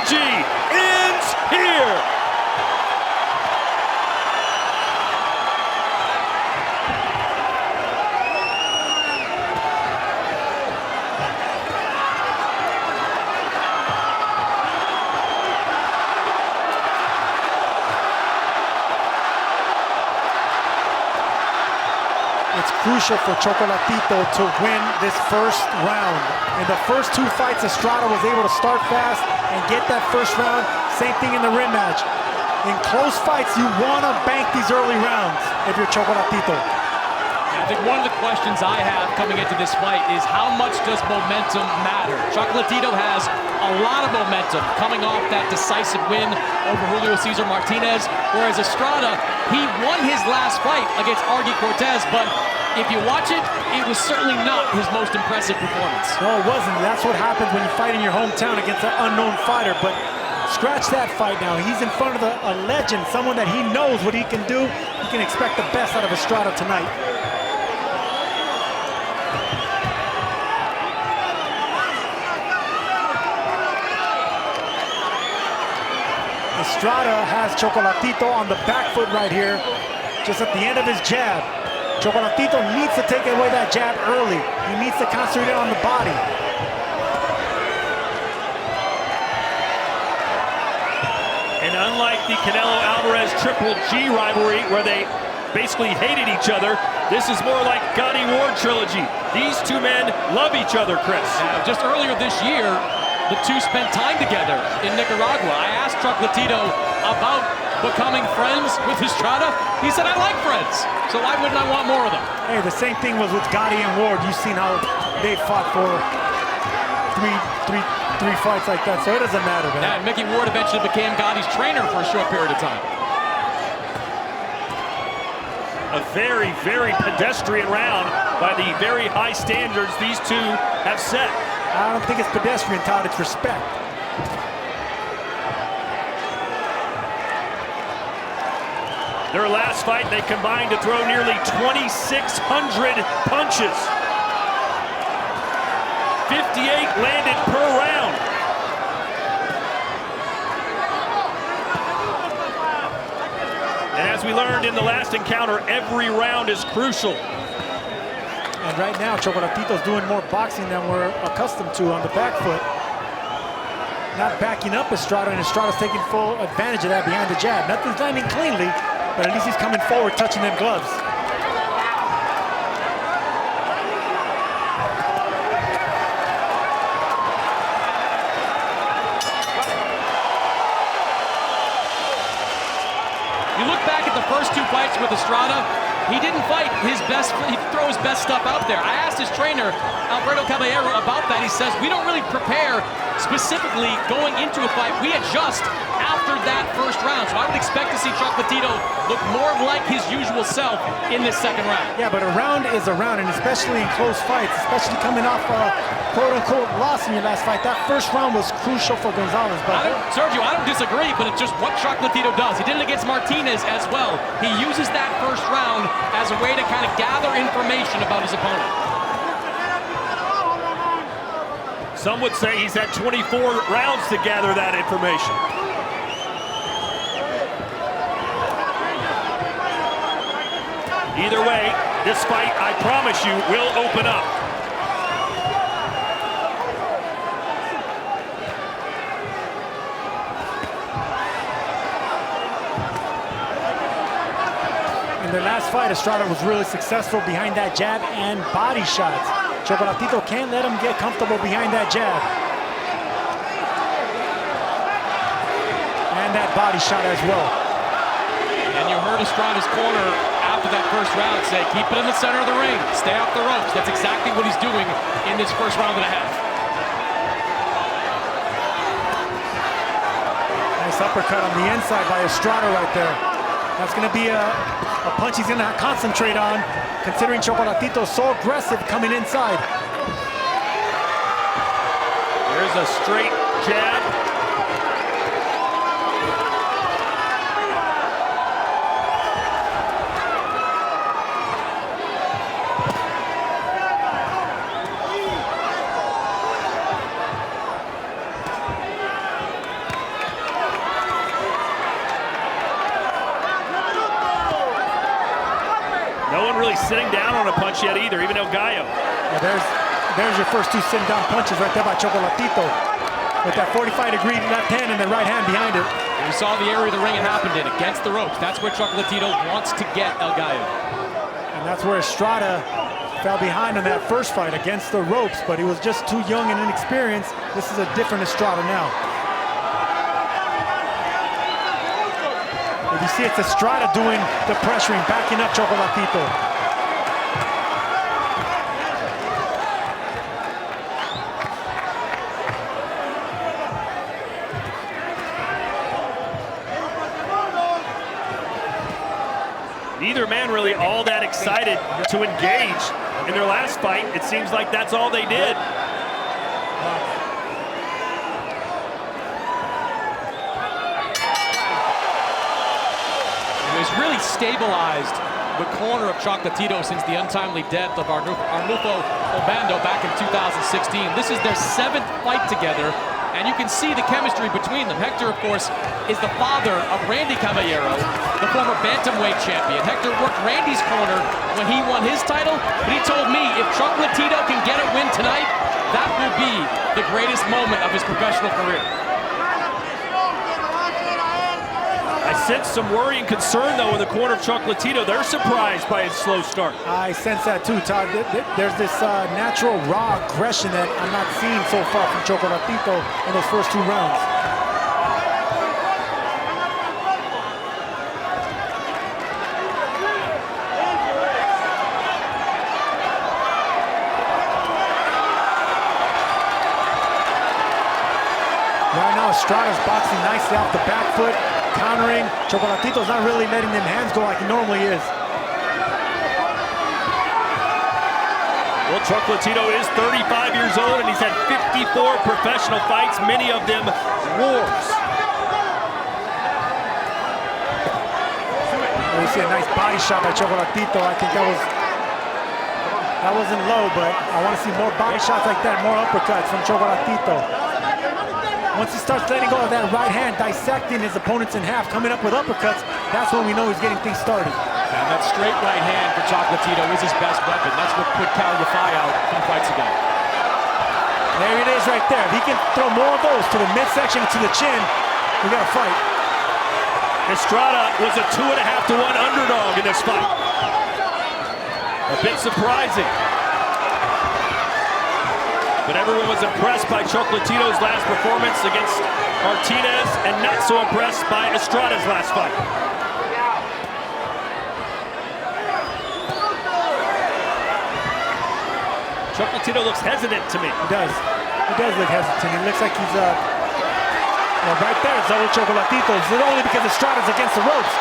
trilogy ends here. It's crucial for Chocolatito to win this first round. In the first two fights, Estrada was able to start fast and get that first round. Same thing in the rematch. In close fights, you want to bank these early rounds if you're Chocolatito. I think one of the questions I have coming into this fight is how much does momentum matter? Chocolatito has a lot of momentum coming off that decisive win over Julio Cesar Martinez, whereas Estrada, he won his last fight against Argy Cortez, but if you watch it, it was certainly not his most impressive performance. No, it wasn't. That's what happens when you fight in your hometown against an unknown fighter, but scratch that fight now. He's in front of a legend, someone that he knows what he can do. You can expect the best out of Estrada tonight. Estrada has Chocolatito on the back foot right here, just at the end of his jab. Chocolatito needs to take away that jab early. He needs to concentrate on the body. And unlike the Canelo Alvarez Triple G rivalry, where they basically hated each other, this is more like Gotti Ward trilogy. These two men love each other, Chris. Just earlier this year, the two spent time together in Nicaragua. I asked Chocolatito about becoming friends with Estrada. He said, I like friends, so why wouldn't I want more of them? Hey, the same thing was with Gotti and Ward. You've seen how they fought for three fights like that, so it doesn't matter, man. Yeah, and Mickey Ward eventually became Gotti's trainer for a short period of time. A very, very pedestrian round by the very high standards these two have set. I don't think it's pedestrian, Todd. It's respect. Their last fight, they combined to throw nearly 2,600 punches. 58 landed per round. And as we learned in the last encounter, every round is crucial. And right now, Chocolatito's doing more boxing than we're accustomed to on the back foot. Not backing up Estrada, and Estrada's taking full advantage of that behind the jab. Nothing's landing cleanly, but at least he's coming forward, touching them gloves. You look back at the first two fights with Estrada, he didn't fight his best, he'd throw his best stuff out there. I asked his trainer, Alfredo Caballero, about that. He says, we don't really prepare specifically going into a fight. We adjust after that first round. So I would expect to see Chocolatito look more like his usual self in this second round. Yeah, but a round is a round, and especially in close fights, especially coming off a quote-unquote loss in your last fight. That first round was crucial for Gonzalez. But Sergio, I don't disagree, but it's just what Chocolatito does. He did it against Martinez as well. He uses that first round as a way to kind of gather information about his opponent. Some would say he's had 24 rounds to gather that information. Either way, this fight, I promise you, will open up. in their last fight, Estrada was really successful behind that jab and body shots. Chocolatito can't let him get comfortable behind that jab. And that body shot as well. And you heard Estrada's corner after that first round say, keep it in the center of the ring, stay off the ropes. That's exactly what he's doing in this first round and a half. Nice uppercut on the inside by Estrada right there. That's going to be a punch he's going to concentrate on, considering Chocolatito so aggressive coming inside. There's a straight jab. one really sitting down on a punch yet either, even El Gallo. Well, there's your first two sitting down punches right there by Chocolatito. With that 45-degree left hand and the right hand behind it. We saw the area of the ring it happened in, against the ropes. That's where Chocolatito wants to get El Gallo. And that's where Estrada fell behind in that first fight against the ropes, but he was just too young and inexperienced. This is a different Estrada now. If you see, it's Estrada doing the pressuring, backing up Chocolatito. Neither man really all that excited to engage in their last fight. It seems like that's all they did. It was really stabilized the corner of Chocolatito since the untimely death of Arnulfo Obando back in 2016. This is their 7th fight together, and you can see the chemistry between them. Hector, of course, is the father of Randy Caballero, the former bantamweight champion. Hector worked Randy's corner when he won his title, but he told me if Chocolatito can get a win tonight, that will be the greatest moment of his professional career. I sense some worry and concern, though, in the corner of Chocolatito. They're surprised by his slow start. I sense that too, Todd. There's this natural raw aggression that I'm not seeing so far from Chocolatito in those first 2 rounds. Right now, Estrada's boxing nicely off the back foot, countering. Chocolatito's not really letting them hands go like he normally is. Well, Chocolatito is 35 years old, and he's had 54 professional fights, many of them wars. We see a nice body shot by Chocolatito. I think that wasn't low, but I want to see more body shots like that, more uppercuts from Chocolatito. Once he starts letting go of that right hand, dissecting his opponents in half, coming up with uppercuts, that's when we know he's getting things started. And that straight right hand for Chocolatito is his best weapon. That's what put Calify out from fights ago. There it is right there. If he can throw more of those to the midsection, to the chin, we got a fight. Estrada was a 2.5-to-1 underdog in this fight. A bit surprising. But everyone was impressed by Chocolatito's last performance against Martinez and not so impressed by Estrada's last fight. Chocolatito looks hesitant to me. He does. He does look hesitant. He looks like he's well, right there, it's double Chocolatito. It's only because Estrada's against the ropes.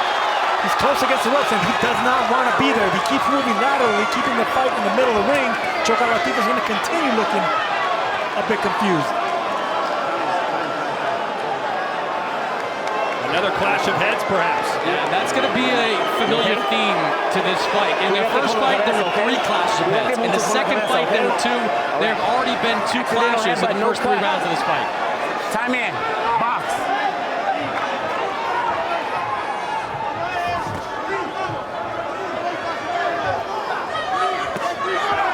He's close against the ropes, and he does not want to be there. If he keeps moving laterally, keeping the fight in the middle of the ring, Chocolatito's going to continue looking a bit confused. Another clash of heads, perhaps. Yeah, that's going to be a familiar theme to this fight. In their first fight, there were 3 clashes of heads. In the second fight, there were 2. There have already been 2 clashes in the first 3 rounds of this fight. Time in. Box.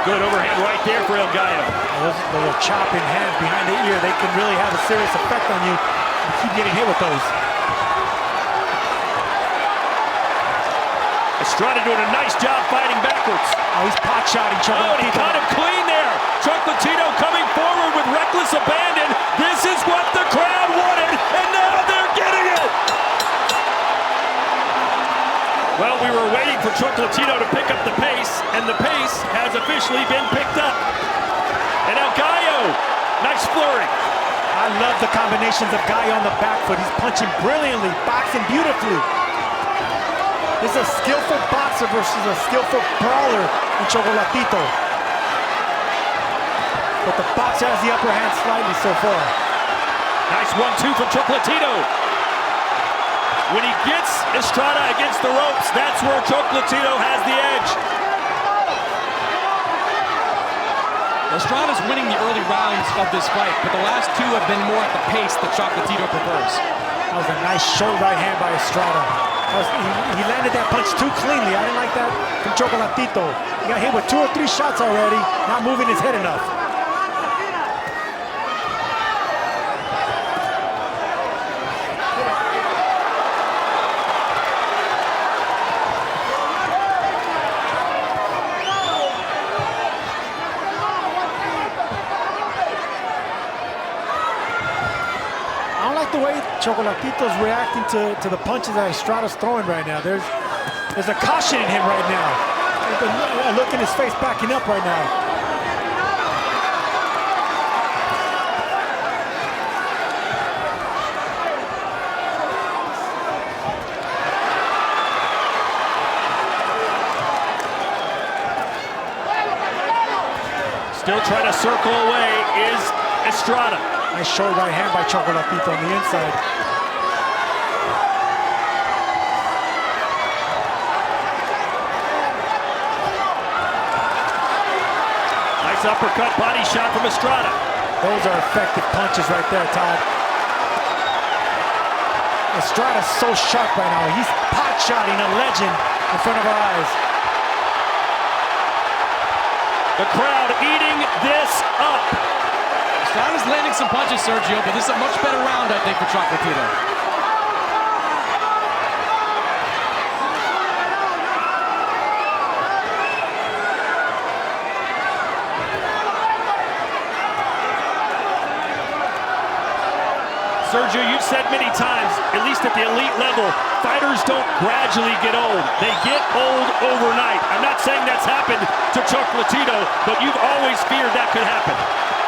Good overhand right there for El Gallo. Those little chopping hands behind the ear, they can really have a serious effect on you. You keep getting hit with those. Estrada doing a nice job fighting backwards. Oh, he's pot-shotting Oh, and he Chocolatito. caught him clean there. Chocolatito coming forward with reckless abandon. This is what the crowd wanted, and now they're getting it. Well, we were waiting for Chocolatito to pick up the pace, and the pace has officially been picked up. And El Gallo, nice flurry. I love the combinations of Gallo on the back foot. He's punching brilliantly, boxing beautifully. This is a skillful boxer versus a skillful brawler in Chocolatito. But the boxer has the upper hand slightly so far. Nice 1-2 from Chocolatito. When he gets Estrada against the ropes, that's where Chocolatito has the edge. Estrada's winning the early rounds of this fight, but the last 2 have been more at the pace that Chocolatito prefers. That was a nice shoulder right hand by Estrada. He landed that punch too cleanly. I didn't like that from Chocolatito. He got hit with 2 or 3 shots already, not moving his head enough. The way Chocolatito's reacting to the punches that Estrada's throwing right now. There's a caution in him right now. A look in his face backing up right now. Still trying to circle away is Estrada. Nice short right hand by Chocolatito on the inside. Nice uppercut body shot from Estrada. Those are effective punches right there, Todd. Estrada's so sharp right now. He's pot-shotting a legend in front of our eyes. The crowd eating this up. Estrada's landing some punches, Sergio, but this is a much better round, I think, for Chocolatito. Sergio, you've said many times, at least at the elite level, fighters don't gradually get old. They get old overnight. I'm not saying that's happened to Chocolatito, but you've always feared that could happen.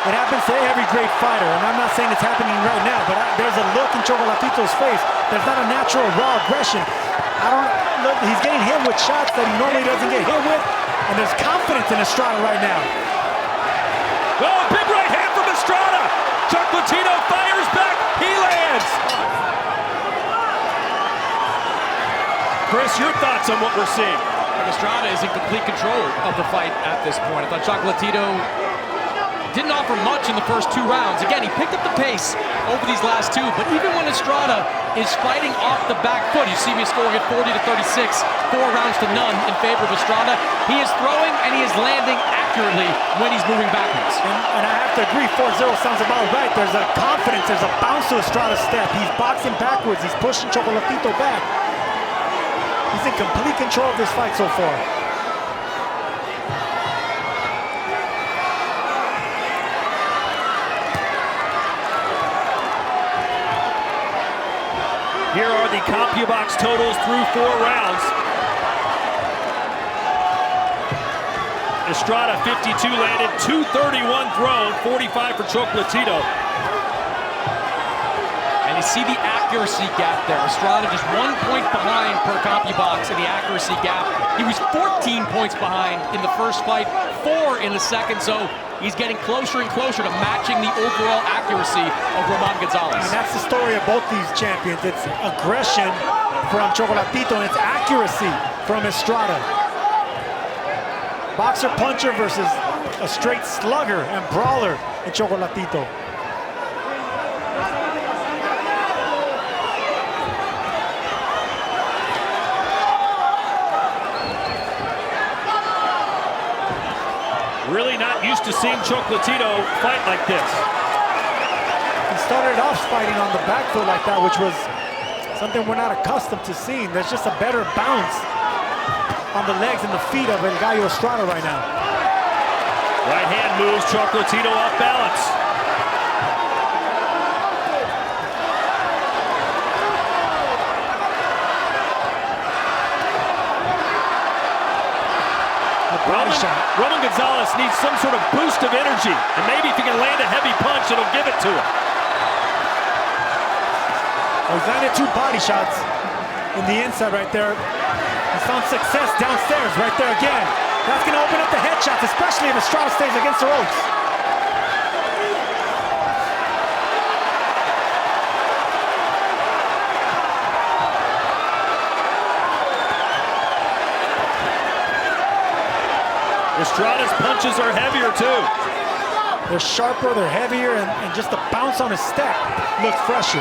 It happens to every great fighter, and I'm not saying it's happening right now, but there's a look in Chocolatito's face. There's not a natural raw aggression. Look, he's getting hit with shots that he normally doesn't get hit with, and there's confidence in Estrada right now. Oh, big right hand from Estrada. Chocolatito fires back. He lands. Chris, your thoughts on what we're seeing? Estrada is in complete control of the fight at this point. I thought Chocolatito didn't offer much in the first 2 rounds. Again, he picked up the pace over these last 2, but even when Estrada is fighting off the back foot, you see me scoring at 40-36, 4 rounds to none in favor of Estrada. He is throwing and he is landing accurately when he's moving backwards. And I have to agree, 4-0 sounds about right. There's a confidence, there's a bounce to Estrada's step. He's boxing backwards, he's pushing Chocolatito back. He's in complete control of this fight so far. Here are the CompuBox totals through 4 rounds. Estrada 52 landed, 231 thrown, 45 for Chocolatito. And you see the accuracy gap there. Estrada just 1 point behind per CompuBox in the accuracy gap. He was 14 points behind in the first fight, 4 in the second, so he's getting closer and closer to matching the overall accuracy of Roman Gonzalez. And that's the story of both these champions. It's aggression from Chocolatito and it's accuracy from Estrada. Boxer puncher versus a straight slugger and brawler in Chocolatito. Really not used to seeing Chocolatito fight like this. He started off fighting on the back foot like that, which was something we're not accustomed to seeing. There's just a better bounce on the legs and the feet of Gallo Estrada right now. Right hand moves Chocolatito off balance. Roman Gonzalez needs some sort of boost of energy, and maybe if he can land a heavy punch, it'll give it to him. He's landed 2 body shots in the inside right there. He's found success downstairs right there again. That's going to open up the headshots, especially if Estrada stays against the ropes. Estrada's punches are heavier too. They're sharper, they're heavier, and just the bounce on his step looks fresher.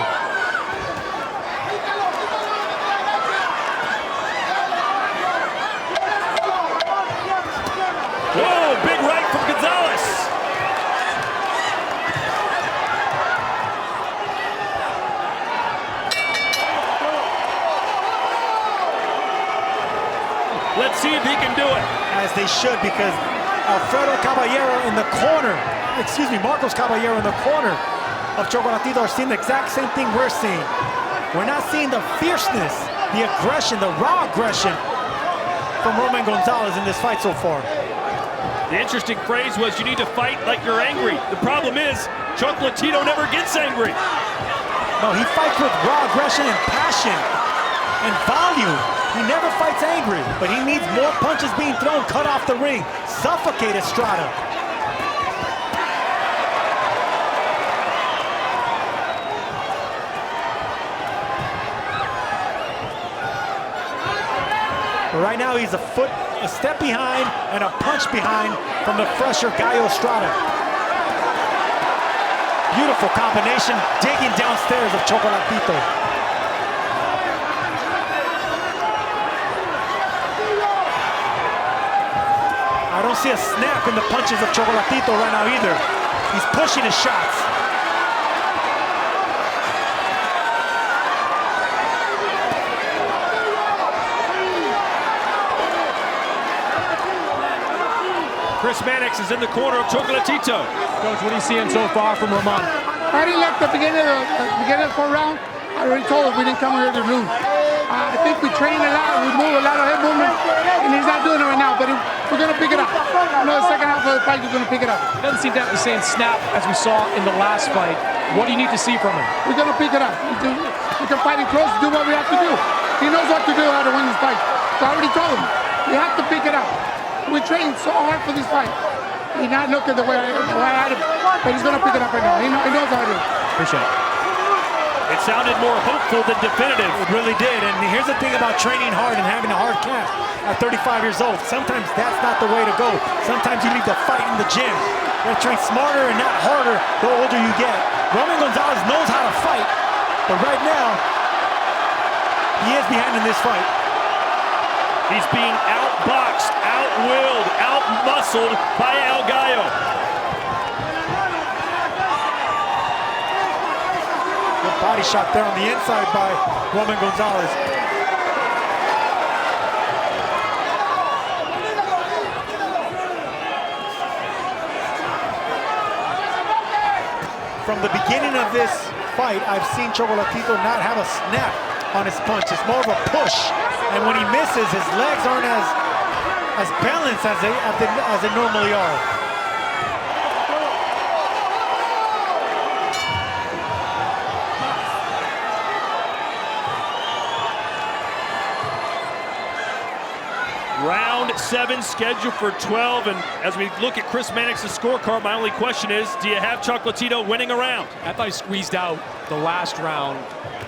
Let's see if he can do it. As they should, because Alfredo Caballero in the corner, Marcos Caballero in the corner of Chocolatito are seeing the exact same thing we're seeing. We're not seeing the fierceness, the aggression, the raw aggression from Roman Gonzalez in this fight so far. The interesting phrase was, you need to fight like you're angry. The problem is, Chocolatito never gets angry. No, he fights with raw aggression and passion and volume. He never fights angry, but he needs more punches being thrown, cut off the ring, suffocate Estrada. But right now he's a step behind and a punch behind from the fresher Gallo Estrada. Beautiful combination, digging downstairs of Chocolatito. I don't see a snap in the punches of Chocolatito right now either. He's pushing his shots. Chris Mannix is in the corner of Chocolatito. Coach, what are you seeing so far from Roman? I didn't like the beginning of the 4th round. I already told him we didn't come here to lose. I think we train a lot, we move a lot of head movement, and he's not doing it right now, but we're going to pick it up. I know the second half of the fight, we're going to pick it up. He doesn't seem to have the same snap as we saw in the last fight. What do you need to see from him? We're going to pick it up. We can fight it close, do what we have to do. He knows what to do how to win this fight. So I already told him, we have to pick it up. We trained so hard for this fight. He's not looking the way I had him, but he's going to pick it up right now. He knows how to do it. Appreciate it. It sounded more hopeful than definitive. It really did, and here's the thing about training hard and having a hard camp at 35 years old. Sometimes that's not the way to go. Sometimes you need to fight in the gym. You gotta train smarter and not harder the older you get. Roman Gonzalez knows how to fight, but right now, he is behind in this fight. He's being outboxed, outwilled, outmuscled by El Gallo. Good body shot there on the inside by Roman Gonzalez. From the beginning of this fight, I've seen Chocolatito not have a snap on his punch. It's more of a push. And when he misses, his legs aren't as balanced as they normally are. Round 7 scheduled for 12, and as we look at Chris Mannix's scorecard, my only question is, do you have Chocolatito winning a round? I thought he squeezed out the last round.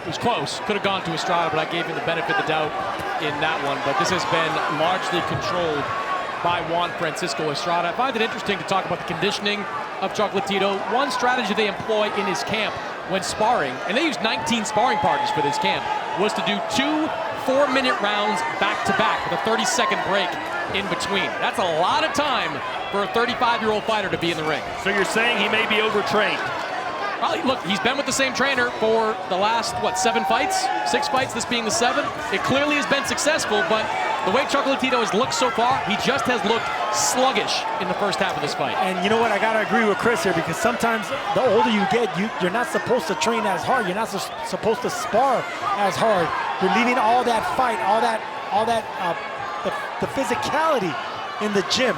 It was close. Could have gone to Estrada, but I gave him the benefit of the doubt in that one. But this has been largely controlled by Juan Francisco Estrada. I find it interesting to talk about the conditioning of Chocolatito. One strategy they employ in his camp when sparring, and they used 19 sparring partners for this camp, was to do 2 4-minute rounds back-to-back with a 30-second break in between. That's a lot of time for a 35-year-old fighter to be in the ring. So you're saying he may be overtrained? Well, look, he's been with the same trainer for the last, 7 fights? 6 fights, this being the 7th. It clearly has been successful, but the way Chocolatito has looked so far, he just has looked sluggish in the first half of this fight. And you know what, I gotta agree with Chris here, because sometimes the older you get, you're not supposed to train as hard. You're not supposed to spar as hard. You're leaving all that fight, the physicality in the gym.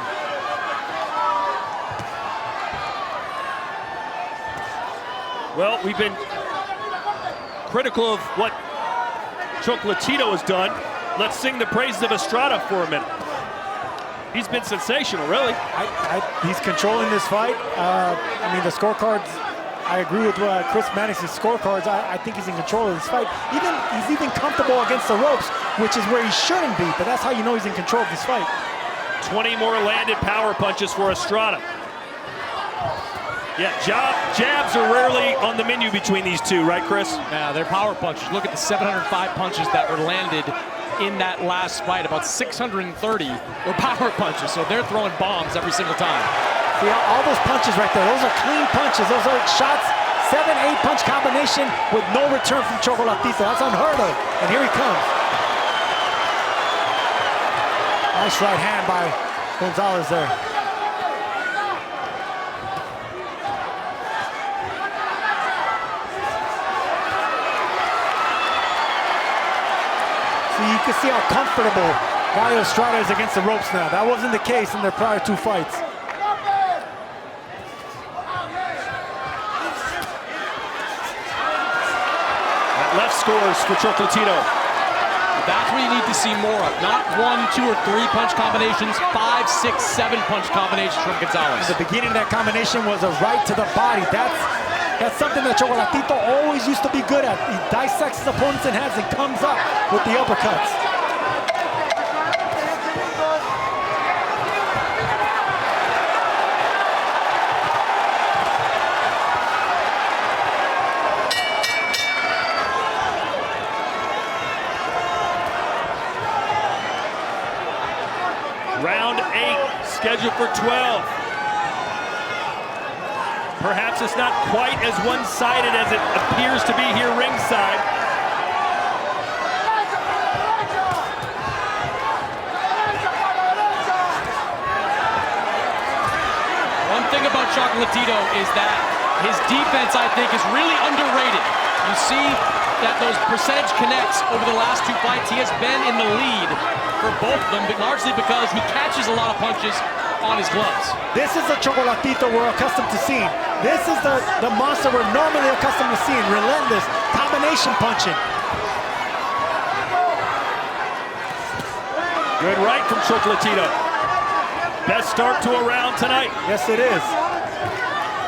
Well, we've been critical of what Chocolatito has done. Let's sing the praises of Estrada for a minute. He's been sensational, really. He's controlling this fight. I mean, the scorecards, I agree with Chris Mannix's scorecards. I think he's in control of this fight. He's even comfortable against the ropes, which is where he shouldn't be, but that's how you know he's in control of this fight. 20 more landed power punches for Estrada. Yeah, jabs are rarely on the menu between these two, right, Chris? Yeah, they're power punches. Look at the 705 punches that were landed in that last fight. About 630 were power punches, so they're throwing bombs every single time. See, all those punches right there, those are clean punches. Those are shots, 7-8 punch combination with no return from Chocolatito. That's unheard of, and here he comes. Nice right hand by Gonzalez there. So you can see how comfortable Gallo Estrada is against the ropes now. That wasn't the case in their prior 2 fights. That left scores for Chocolatito. That's what you need to see more of. Not 1, 2, or 3 punch combinations, 5, 6, 7 punch combinations from Gonzalez. The beginning of that combination was a right to the body. That's something that Chocolatito always used to be good at. He dissects his opponents in heads and comes up with the uppercuts. Round 8, scheduled for 12. Perhaps it's not quite as one-sided as it appears to be here ringside. One thing about Chocolatito is that his defense, I think, is really underrated. You see that those percentage connects over the last 2 fights, he has been in the lead for both of them, but largely because he catches a lot of punches on his gloves. This is the Chocolatito we're accustomed to seeing. This is the monster we're normally accustomed to seeing. Relentless combination punching. Good right from Chocolatito. Best start to a round tonight. Yes, it is.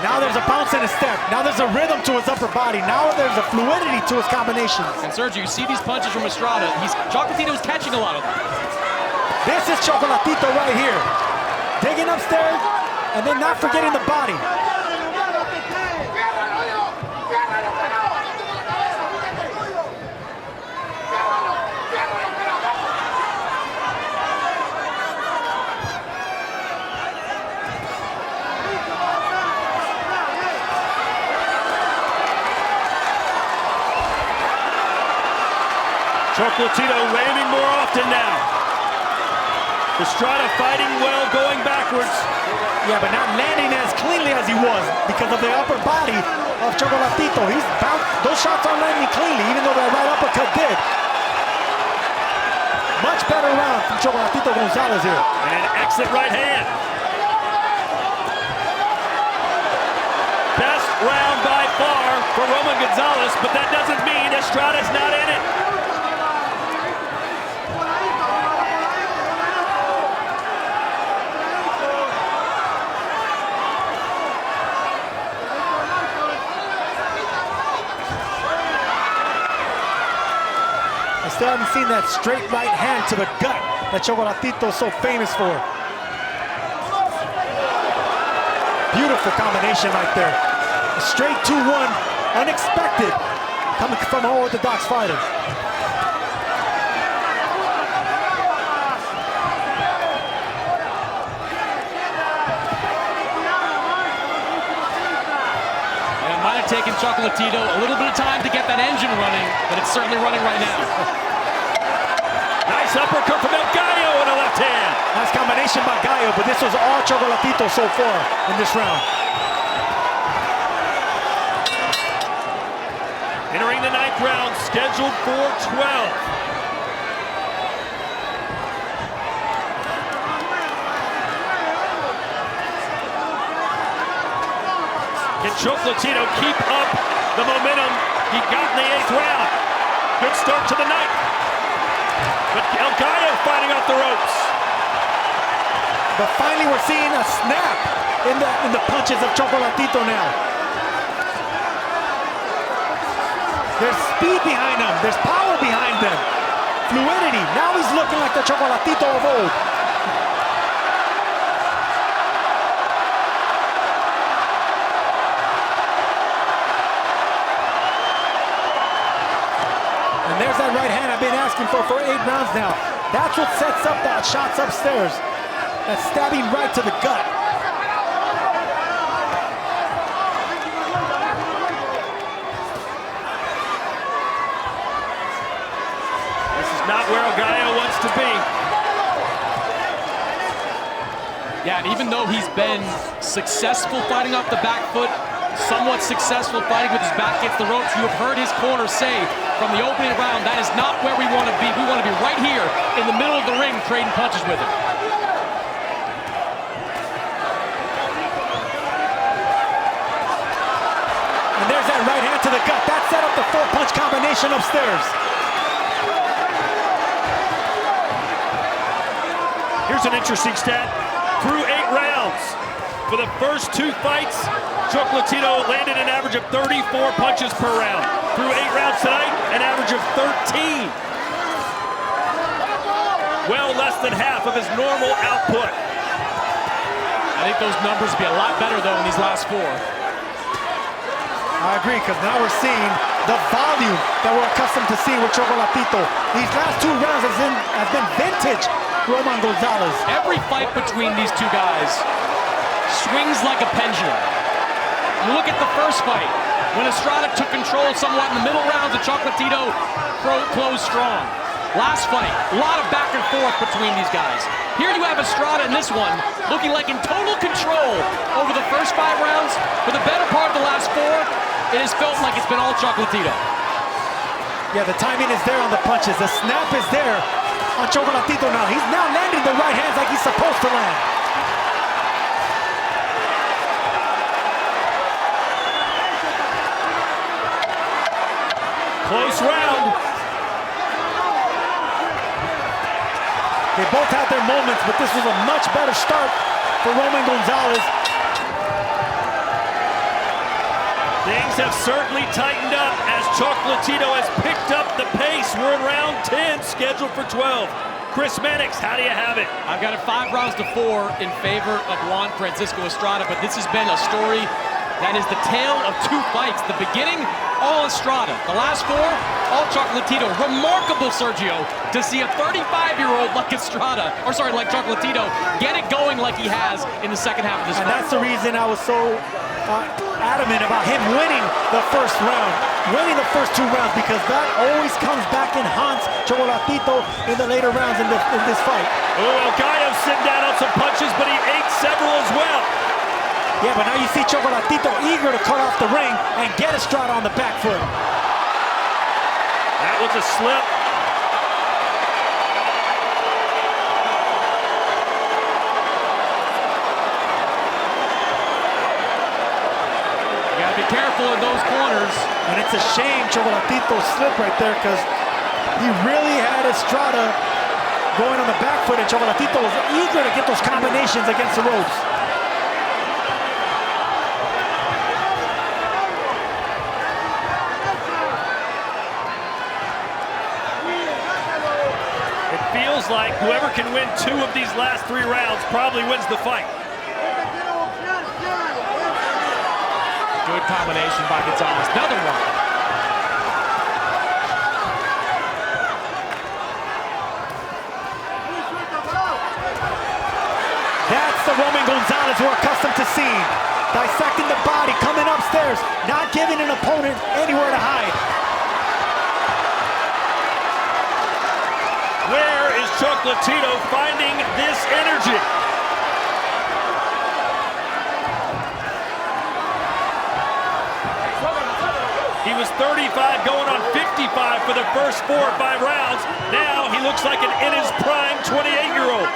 Now there's a bounce in his step. Now there's a rhythm to his upper body. Now there's a fluidity to his combinations. And Sergio, you see these punches from Estrada. Chocolatito is catching a lot of them. This is Chocolatito right here. Digging upstairs and then not forgetting the body. Chocolatito landing more often now. Estrada fighting well, going backwards. Yeah, but not landing as cleanly as he was because of the upper body of Chocolatito. He's bounced. Those shots aren't landing cleanly, even though that right uppercut did. Much better round from Chocolatito Gonzalez here. And exit right hand. Best round by far for Roman Gonzalez, but that doesn't mean Estrada's not in it. Still haven't seen that straight right hand to the gut that Chocolatito is so famous for. Beautiful combination right there. A straight 2-1, unexpected, coming from an orthodox fighter. Taking Chocolatito a little bit of time to get that engine running, but it's certainly running right now. Nice uppercut from Gallo in the left hand. Nice combination by Gallo, but this was all Chocolatito so far in this round. Entering the 9th round, scheduled for 12. Can Chocolatito keep up the momentum he got in the 8th round? Good start to the 9th. But Gallo fighting off the ropes. But finally we're seeing a snap in the punches of Chocolatito now. There's speed behind him. There's power behind them. Fluidity. Now he's looking like the Chocolatito of old. And there's that right hand I've been asking for 8 rounds now. That's what sets up that shots upstairs. That stabbing right to the gut. This is not where Gallo wants to be. Yeah, and even though he's been successful fighting off the back foot, somewhat successful fighting with his back against the ropes, you have heard his corner say from the opening round, that is not where we want to be. We want to be right here in the middle of the ring trading punches with him. And there's that right hand to the gut. That set up the 4-punch combination upstairs. Here's an interesting stat. Through 8 rounds, for the first 2 fights, Chocolatito landed an average of 34 punches per round. Through 8 rounds tonight, an average of 13. Well less than half of his normal output. I think those numbers would be a lot better, though, in these last 4. I agree, because now we're seeing the volume that we're accustomed to seeing with Chocolatito. These last 2 rounds has been vintage Roman Gonzalez. Every fight between these 2 guys swings like a pendulum. You look at the first fight, when Estrada took control somewhat in the middle rounds, and Chocolatito closed strong. Last fight, a lot of back and forth between these guys. Here you have Estrada in this one, looking like in total control over the first 5 rounds. For the better part of the last 4, it has felt like it's been all Chocolatito. Yeah, the timing is there on the punches. The snap is there on Chocolatito now. He's now landing the right hands like he's supposed to land. Close round. They both had their moments, but this was a much better start for Roman Gonzalez. Things have certainly tightened up as Chocolatito has picked up the pace. We're in round 10, scheduled for 12. Chris Mannix, how do you have it? I've got it 5 rounds to 4 in favor of Juan Francisco Estrada, but this has been a story that is the tale of 2 fights. The beginning, all Estrada. The last 4, all Chocolatito. Remarkable, Sergio, to see a 35-year-old like Estrada, or sorry, like Chocolatito, get it going like he has in the second half of this fight. And that's the reason I was so adamant about him winning the first round. Winning the first 2 rounds, because that always comes back and haunts Chocolatito in the later rounds in this fight. Oh, Gallo sitting down on some punches, but he ate several as well. Yeah, but now you see Chocolatito eager to cut off the ring and get Estrada on the back foot. That was a slip. You gotta be careful in those corners. And it's a shame Chocolatito slipped right there, because he really had Estrada going on the back foot, and Chocolatito was eager to get those combinations against the ropes. Feels like whoever can win 2 of these last 3 rounds probably wins the fight. Good combination by Gonzalez. Another one. That's the Roman Gonzalez we're accustomed to seeing. Dissecting the body, coming upstairs, not giving an opponent anywhere to hide. Where is Chocolatito finding this energy? He was 35 going on 55 for the first 4 or 5 rounds. Now he looks like an in his prime 28-year-old.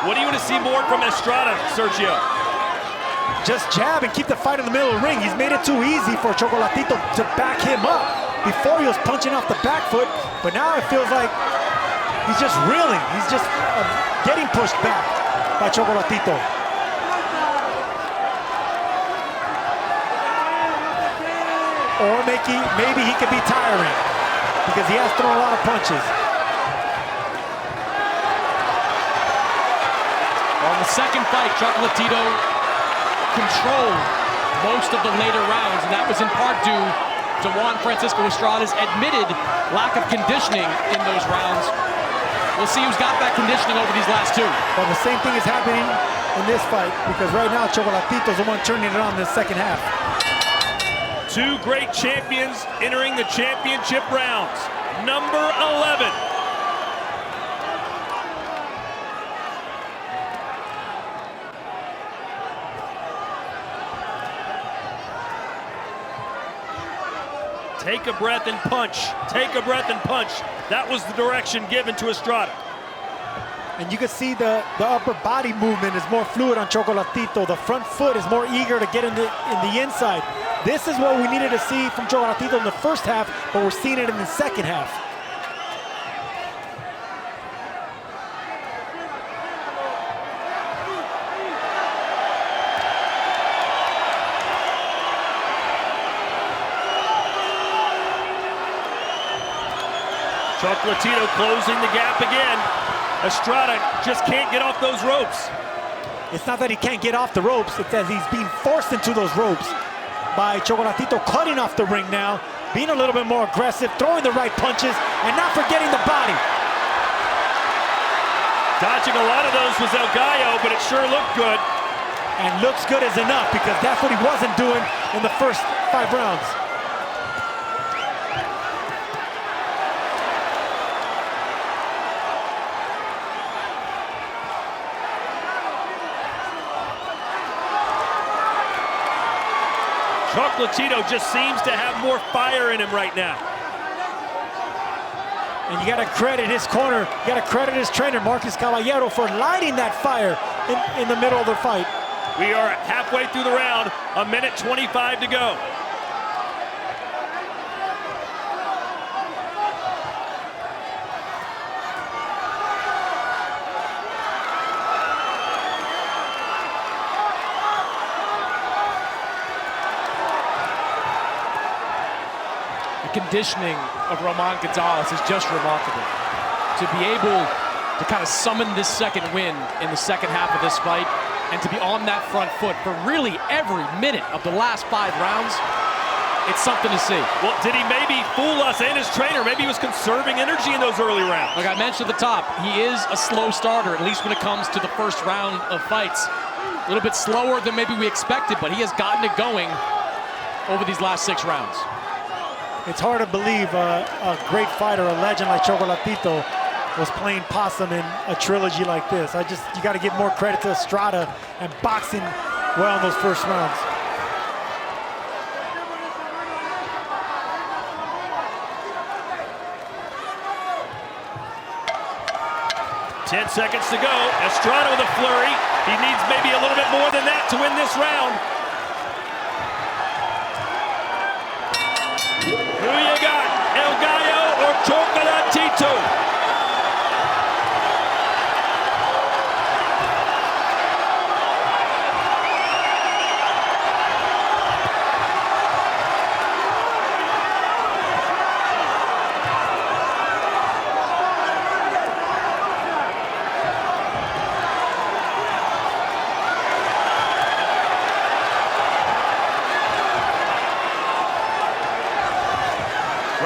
What do you want to see more from Estrada, Sergio? Just jab and keep the fight in the middle of the ring. He's made it too easy for Chocolatito to back him up. Before he was punching off the back foot, but now it feels like he's just reeling. He's just getting pushed back by Chocolatito. Or maybe he could be tiring, because he has thrown a lot of punches. On the second fight, Chocolatito controlled most of the later rounds, and that was in part due to Juan Francisco Estrada's admitted lack of conditioning in those rounds. We'll see who's got that conditioning over these last 2. Well, the same thing is happening in this fight, because right now Chocolatito's the one turning it on in the second half. Two great champions entering the championship rounds. Number 11. Take a breath and punch. Take a breath and punch. That was the direction given to Estrada. And you can see the upper body movement is more fluid on Chocolatito. The front foot is more eager to get in the inside. This is what we needed to see from Chocolatito in the first half, but we're seeing it in the second half. Chocolatito closing the gap again. Estrada just can't get off those ropes. It's not that he can't get off the ropes, it's that he's being forced into those ropes by Chocolatito, cutting off the ring now, being a little bit more aggressive, throwing the right punches, and not forgetting the body. Dodging a lot of those was El Gallo, but it sure looked good. And looks good is enough, because that's what he wasn't doing in the first 5 rounds. Chocolatito just seems to have more fire in him right now. And you got to credit his corner, you got to credit his trainer, Marcus Caballero, for lighting that fire in the middle of the fight. We are halfway through the round, 1:25 to go. Conditioning of Roman Gonzalez is just remarkable. To be able to kind of summon this second win in the second half of this fight and to be on that front foot for really every minute of the last 5 rounds, it's something to see. Well, did he maybe fool us and his trainer? Maybe he was conserving energy in those early rounds. Like I mentioned at the top, he is a slow starter, at least when it comes to the first round of fights. A little bit slower than maybe we expected, but he has gotten it going over these last 6 rounds. It's hard to believe a great fighter, a legend like Chocolatito, was playing possum in a trilogy like this. You got to give more credit to Estrada and boxing well in those first rounds. Ten seconds to go. Estrada with a flurry. He needs maybe a little bit more than that to win this round. Who you got, El Gallo or Chocolatito?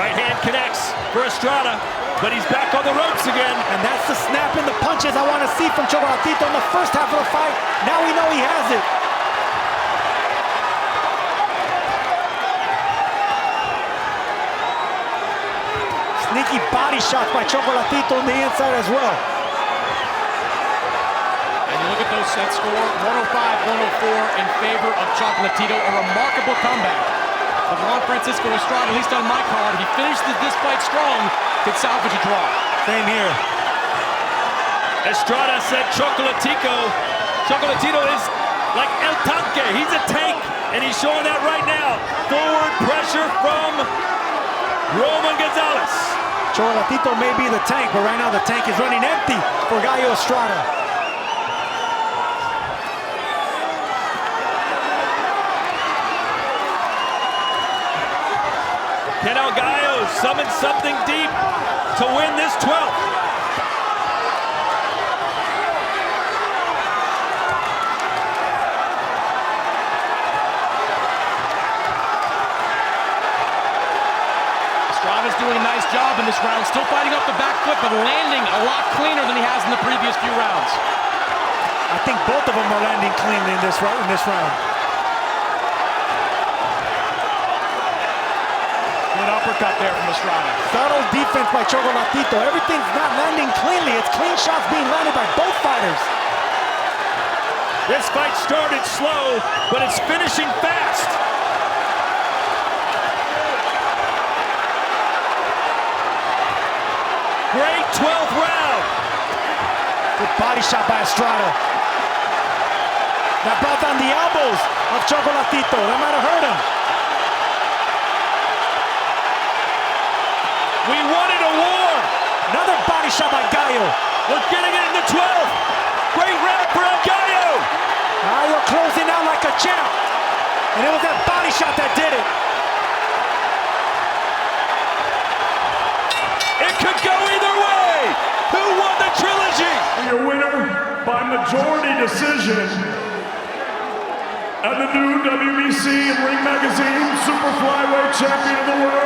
Right hand connects for Estrada, but he's back on the ropes again. And that's the snap in the punches I want to see from Chocolatito in the first half of the fight. Now we know he has it. Sneaky body shots by Chocolatito on the inside as well. And you look at those set score, 105-104 in favor of Chocolatito, a remarkable comeback. But Juan Francisco Estrada, at least on my card, he finished this fight strong, could salvage a draw. Same here. Estrada said Chocolatito is like El Tanque. He's a tank, and he's showing that right now. Forward pressure from Roman Gonzalez. Chocolatito may be the tank, but right now the tank is running empty for Gallo Estrada. Can El Gallo summon something deep to win this 12th? Estrada's doing a nice job in this round, still fighting off the back foot, but landing a lot cleaner than he has in the previous few rounds. I think both of them are landing cleanly in this round. Good uppercut there from Estrada. Subtle defense by Chocolatito. Everything's not landing cleanly. It's clean shots being landed by both fighters. This fight started slow, but it's finishing fast. Great 12th round. Good body shot by Estrada. That brought down the elbows of Chocolatito. That might have hurt him. We wanted a war. Another body shot by Gallo. We're getting it in the 12th. Great round for Gallo. Gallo closing out like a champ. And it was that body shot that did it. It could go either way. Who won the trilogy? Your winner by majority decision and the new WBC and Ring Magazine Super Flyweight Champion of the World,